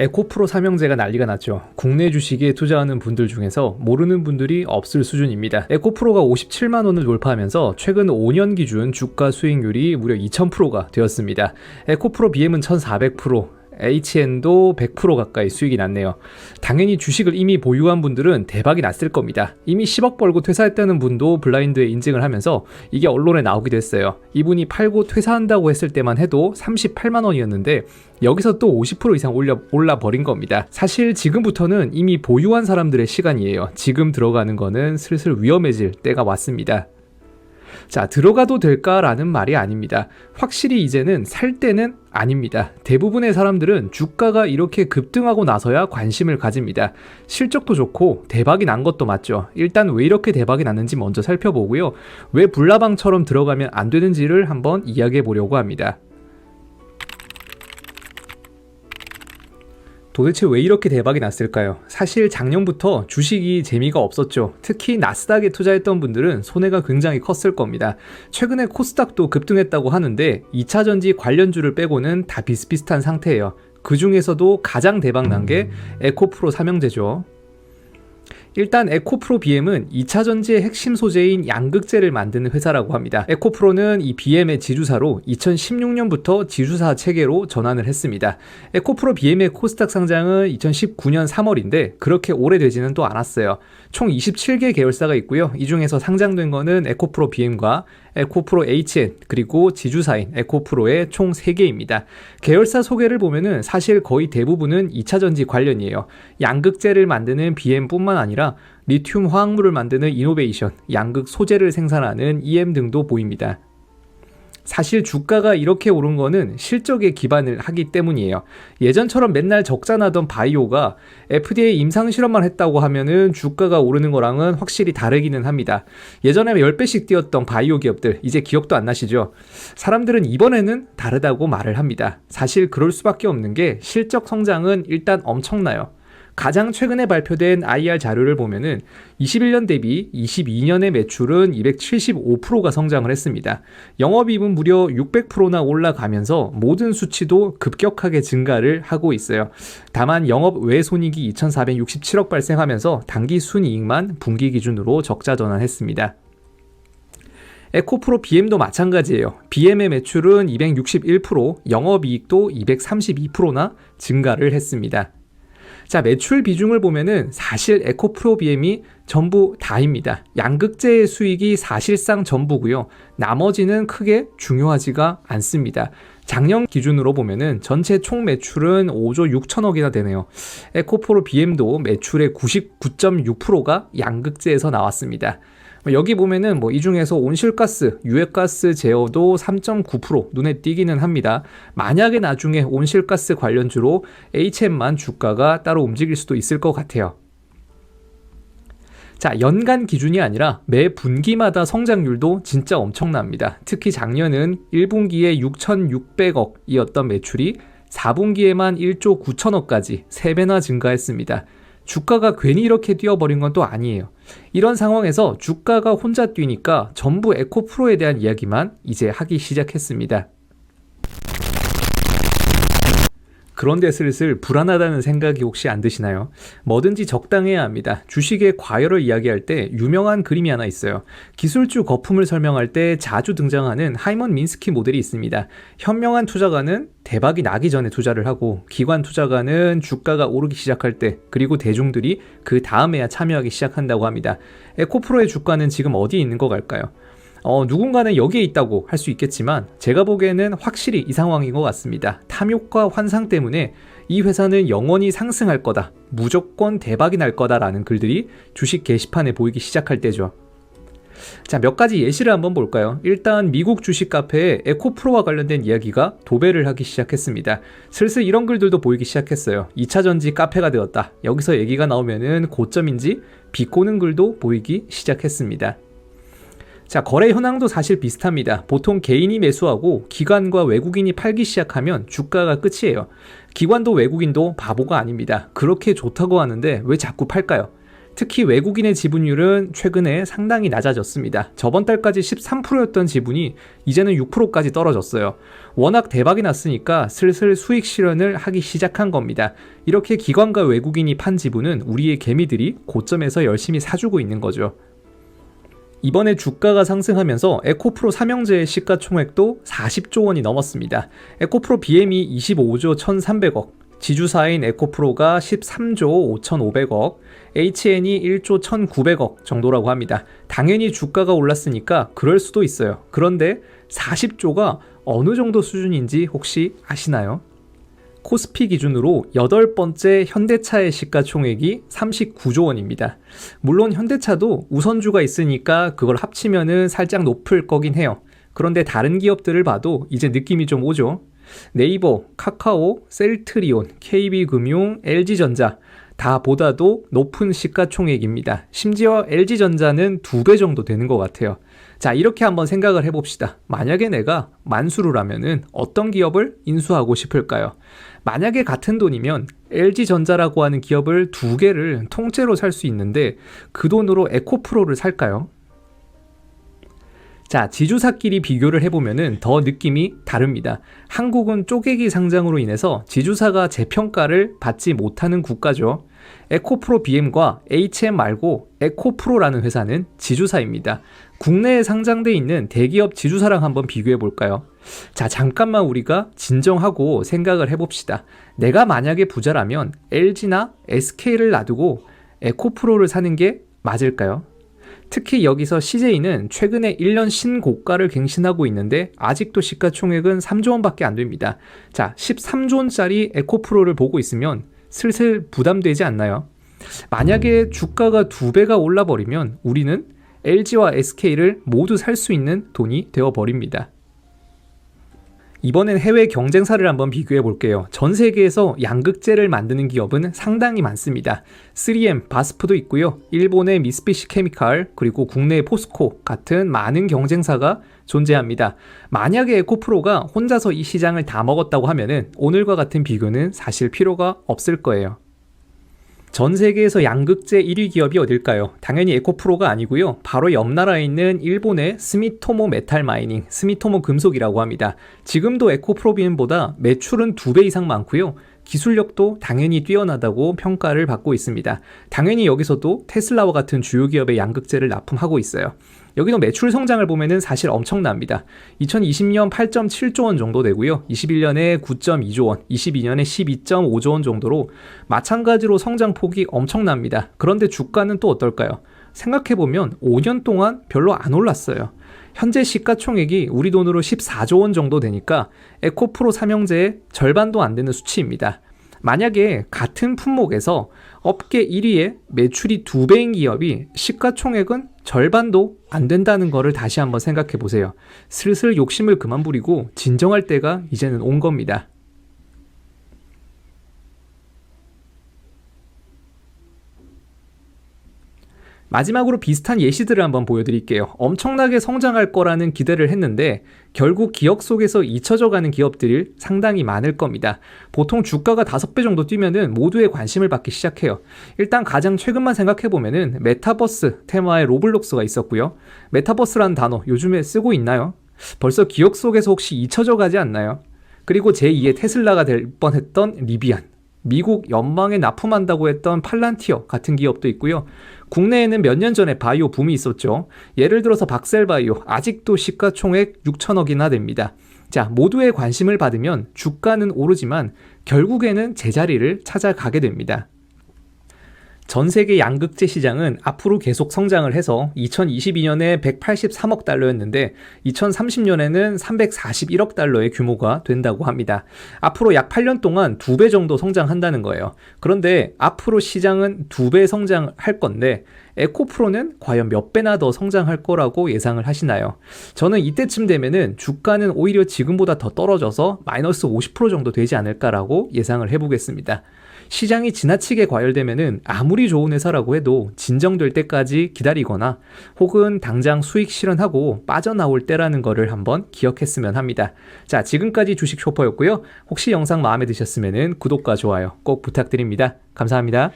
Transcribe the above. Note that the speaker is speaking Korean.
에코프로 삼형제가 난리가 났죠. 국내 주식에 투자하는 분들 중에서 모르는 분들이 없을 수준입니다. 에코프로가 57만 원을 돌파하면서 최근 5년 기준 주가 수익률이 무려 2000%가 되었습니다. 에코프로 BM은 1400%, HN도 100% 가까이 수익이 났네요. 당연히 주식을 이미 보유한 분들은 대박이 났을 겁니다. 이미 10억 벌고 퇴사했다는 분도 블라인드에 인증을 하면서 이게 언론에 나오기도 했어요. 이분이 팔고 퇴사한다고 했을 때만 해도 38만 원이었는데 여기서 또 50% 이상 올라 버린 겁니다. 사실 지금부터는 이미 보유한 사람들의 시간이에요. 지금 들어가는 거는 슬슬 위험해질 때가 왔습니다. 자, 들어가도 될까라는 말이 아닙니다. 확실히 이제는 살 때는 아닙니다. 대부분의 사람들은 주가가 이렇게 급등하고 나서야 관심을 가집니다. 실적도 좋고 대박이 난 것도 맞죠. 일단 왜 이렇게 대박이 났는지 먼저 살펴보고요. 왜 불나방처럼 들어가면 안 되는지를 한번 이야기해 보려고 합니다. 도대체 왜 이렇게 대박이 났을까요? 사실 작년부터 주식이 재미가 없었죠. 특히 나스닥에 투자했던 분들은 손해가 굉장히 컸을 겁니다. 최근에 코스닥도 급등했다고 하는데 2차전지 관련주를 빼고는 다 비슷비슷한 상태예요. 그 중에서도 가장 대박 난 게 에코프로 삼형제죠. 일단 에코프로 BM은 2차전지의 핵심 소재인 양극재를 만드는 회사라고 합니다. 에코프로는 이 BM의 지주사로 2016년부터 지주사 체계로 전환을 했습니다. 에코프로 BM의 코스닥 상장은 2019년 3월인데 그렇게 오래되지는 또 않았어요. 총 27개 계열사가 있고요. 이 중에서 상장된 거는 에코프로 BM과 에코프로 HN 그리고 지주사인 에코프로의 총 3개입니다. 계열사 소개를 보면은 사실 거의 대부분은 2차전지 관련이에요. 양극재를 만드는 BM뿐만 아니라 리튬 화학물을 만드는 이노베이션, 양극 소재를 생산하는 EM 등도 보입니다. 사실 주가가 이렇게 오른 거는 실적에 기반을 하기 때문이에요. 예전처럼 맨날 적자 나던 바이오가 FDA 임상실험만 했다고 하면은 주가가 오르는 거랑은 확실히 다르기는 합니다. 예전에 10배씩 뛰었던 바이오 기업들 이제 기억도 안 나시죠? 사람들은 이번에는 다르다고 말을 합니다. 사실 그럴 수밖에 없는 게 실적 성장은 일단 엄청나요. 가장 최근에 발표된 IR 자료를 보면은 21년 대비 22년의 매출은 275%가 성장을 했습니다. 영업이익은 무려 600%나 올라가면서 모든 수치도 급격하게 증가를 하고 있어요. 다만 영업 외손익이 2,467억 발생하면서 당기 순이익만 분기 기준으로 적자 전환했습니다. 에코프로 BM도 마찬가지예요. BM의 매출은 261%, 영업이익도 232%나 증가를 했습니다. 자, 매출 비중을 보면은 사실 에코프로 BM이 전부 다입니다. 양극재의 수익이 사실상 전부고요. 나머지는 크게 중요하지가 않습니다. 작년 기준으로 보면은 전체 총 매출은 5조 6천억이나 되네요. 에코프로 BM도 매출의 99.6%가 양극재에서 나왔습니다. 여기 보면은 이 중에서 온실가스, 유해가스 제어도 3.9% 눈에 띄기는 합니다. 만약에 나중에 온실가스 관련주로 HM만 주가가 따로 움직일 수도 있을 것 같아요. 자, 연간 기준이 아니라 매 분기마다 성장률도 진짜 엄청납니다. 특히 작년은 1분기에 6,600억이었던 매출이 4분기에만 1조 9천억까지 3배나 증가했습니다. 주가가 괜히 이렇게 뛰어버린 건 또 아니에요. 이런 상황에서 주가가 혼자 뛰니까 전부 에코프로에 대한 이야기만 이제 하기 시작했습니다. 그런데 슬슬 불안하다는 생각이 혹시 안 드시나요? 뭐든지 적당해야 합니다. 주식의 과열을 이야기할 때 유명한 그림이 하나 있어요. 기술주 거품을 설명할 때 자주 등장하는 하이먼 민스키 모델이 있습니다. 현명한 투자가는 대박이 나기 전에 투자를 하고 기관 투자가는 주가가 오르기 시작할 때 그리고 대중들이 그 다음에야 참여하기 시작한다고 합니다. 에코프로의 주가는 지금 어디에 있는 것 같을까요? 누군가는 여기에 있다고 할 수 있겠지만 제가 보기에는 확실히 이 상황인 것 같습니다. 탐욕과 환상 때문에 이 회사는 영원히 상승할 거다, 무조건 대박이 날 거다라는 글들이 주식 게시판에 보이기 시작할 때죠. 자, 몇 가지 예시를 한번 볼까요? 일단 미국 주식 카페에 에코프로와 관련된 이야기가 도배를 하기 시작했습니다. 슬슬 이런 글들도 보이기 시작했어요. 2차전지 카페가 되었다. 여기서 얘기가 나오면은 고점인지 비꼬는 글도 보이기 시작했습니다. 자, 거래 현황도 사실 비슷합니다. 보통 개인이 매수하고 기관과 외국인이 팔기 시작하면 주가가 끝이에요. 기관도 외국인도 바보가 아닙니다. 그렇게 좋다고 하는데 왜 자꾸 팔까요? 특히 외국인의 지분율은 최근에 상당히 낮아졌습니다. 저번 달까지 13%였던 지분이 이제는 6%까지 떨어졌어요. 워낙 대박이 났으니까 슬슬 수익 실현을 하기 시작한 겁니다. 이렇게 기관과 외국인이 판 지분은 우리의 개미들이 고점에서 열심히 사주고 있는 거죠. 이번에 주가가 상승하면서 에코프로 삼형제의 시가총액도 40조 원이 넘었습니다. 에코프로 BM이 25조 1,300억, 지주사인 에코프로가 13조 5,500억, HN이 1조 1,900억 정도라고 합니다. 당연히 주가가 올랐으니까 그럴 수도 있어요. 그런데 40조가 어느 정도 수준인지 혹시 아시나요? 코스피 기준으로 8번째 현대차의 시가총액이 39조 원입니다. 물론 현대차도 우선주가 있으니까 그걸 합치면은 살짝 높을 거긴 해요. 그런데 다른 기업들을 봐도 이제 느낌이 좀 오죠. 네이버, 카카오, 셀트리온, KB금융, LG전자 다 보다도 높은 시가총액입니다. 심지어 LG전자는 2배 정도 되는 것 같아요. 자, 이렇게 한번 생각을 해봅시다. 만약에 내가 만수르라면은 어떤 기업을 인수하고 싶을까요? 만약에 같은 돈이면 LG전자라고 하는 기업을 2개를 통째로 살 수 있는데 그 돈으로 에코프로를 살까요? 자, 지주사끼리 비교를 해보면은 더 느낌이 다릅니다. 한국은 쪼개기 상장으로 인해서 지주사가 재평가를 받지 못하는 국가죠. 에코프로 BM과 HM 말고 에코프로라는 회사는 지주사입니다. 국내에 상장돼 있는 대기업 지주사랑 한번 비교해 볼까요? 자, 잠깐만 우리가 진정하고 생각을 해봅시다. 내가 만약에 부자라면 LG나 SK를 놔두고 에코프로를 사는 게 맞을까요? 특히 여기서 CJ는 최근에 1년 신고가를 갱신하고 있는데 아직도 시가총액은 3조 원밖에 안 됩니다. 자, 13조 원짜리 에코프로를 보고 있으면 슬슬 부담되지 않나요? 만약에 주가가 2배가 올라버리면 우리는 LG와 SK를 모두 살 수 있는 돈이 되어버립니다. 이번엔 해외 경쟁사를 한번 비교해 볼게요. 전 세계에서 양극재를 만드는 기업은 상당히 많습니다. 3M, 바스프도 있고요. 일본의 미쓰비시 케미칼, 그리고 국내의 포스코 같은 많은 경쟁사가 존재합니다. 만약에 에코프로가 혼자서 이 시장을 다 먹었다고 하면은 오늘과 같은 비교는 사실 필요가 없을 거예요. 전 세계에서 양극재 1위 기업이 어딜까요? 당연히 에코프로가 아니고요. 바로 옆 나라에 있는 일본의 스미토모 메탈 마이닝, 스미토모 금속이라고 합니다. 지금도 에코프로 BM보다 매출은 2배 이상 많고요. 기술력도 당연히 뛰어나다고 평가를 받고 있습니다. 당연히 여기서도 테슬라와 같은 주요 기업의 양극재를 납품하고 있어요. 여기도 매출 성장을 보면은 사실 엄청납니다. 2020년 8.7조 원 정도 되고요. 21년에 9.2조 원, 22년에 12.5조 원 정도로 마찬가지로 성장폭이 엄청납니다. 그런데 주가는 또 어떨까요? 생각해보면 5년 동안 별로 안 올랐어요. 현재 시가총액이 우리 돈으로 14조 원 정도 되니까 에코프로 삼형제의 절반도 안 되는 수치입니다. 만약에 같은 품목에서 업계 1위에 매출이 2배인 기업이 시가총액은 절반도 안 된다는 거를 다시 한번 생각해 보세요. 슬슬 욕심을 그만 부리고 진정할 때가 이제는 온 겁니다. 마지막으로 비슷한 예시들을 한번 보여드릴게요. 엄청나게 성장할 거라는 기대를 했는데 결국 기억 속에서 잊혀져가는 기업들이 상당히 많을 겁니다. 보통 주가가 5배 정도 뛰면은 모두의 관심을 받기 시작해요. 일단 가장 최근만 생각해보면은 메타버스 테마의 로블록스가 있었고요. 메타버스라는 단어 요즘에 쓰고 있나요? 벌써 기억 속에서 혹시 잊혀져 가지 않나요? 그리고 제2의 테슬라가 될 뻔했던 리비안, 미국 연방에 납품한다고 했던 팔란티어 같은 기업도 있고요. 국내에는 몇 년 전에 바이오 붐이 있었죠. 예를 들어서 박셀바이오 아직도 시가총액 6천억이나 됩니다. 자, 모두의 관심을 받으면 주가는 오르지만 결국에는 제자리를 찾아가게 됩니다. 전 세계 양극재 시장은 앞으로 계속 성장을 해서 2022년에 183억 달러였는데 2030년에는 341억 달러의 규모가 된다고 합니다. 앞으로 약 8년 동안 2배 정도 성장한다는 거예요. 그런데 앞으로 시장은 2배 성장할 건데 에코프로는 과연 몇 배나 더 성장할 거라고 예상을 하시나요? 저는 이때쯤 되면은 주가는 오히려 지금보다 더 떨어져서 마이너스 50% 정도 되지 않을까라고 예상을 해보겠습니다. 시장이 지나치게 과열되면은 아무리 좋은 회사라고 해도 진정될 때까지 기다리거나 혹은 당장 수익 실현하고 빠져나올 때라는 거를 한번 기억했으면 합니다. 자, 지금까지 주식 쇼퍼였고요. 혹시 영상 마음에 드셨으면은 구독과 좋아요 꼭 부탁드립니다. 감사합니다.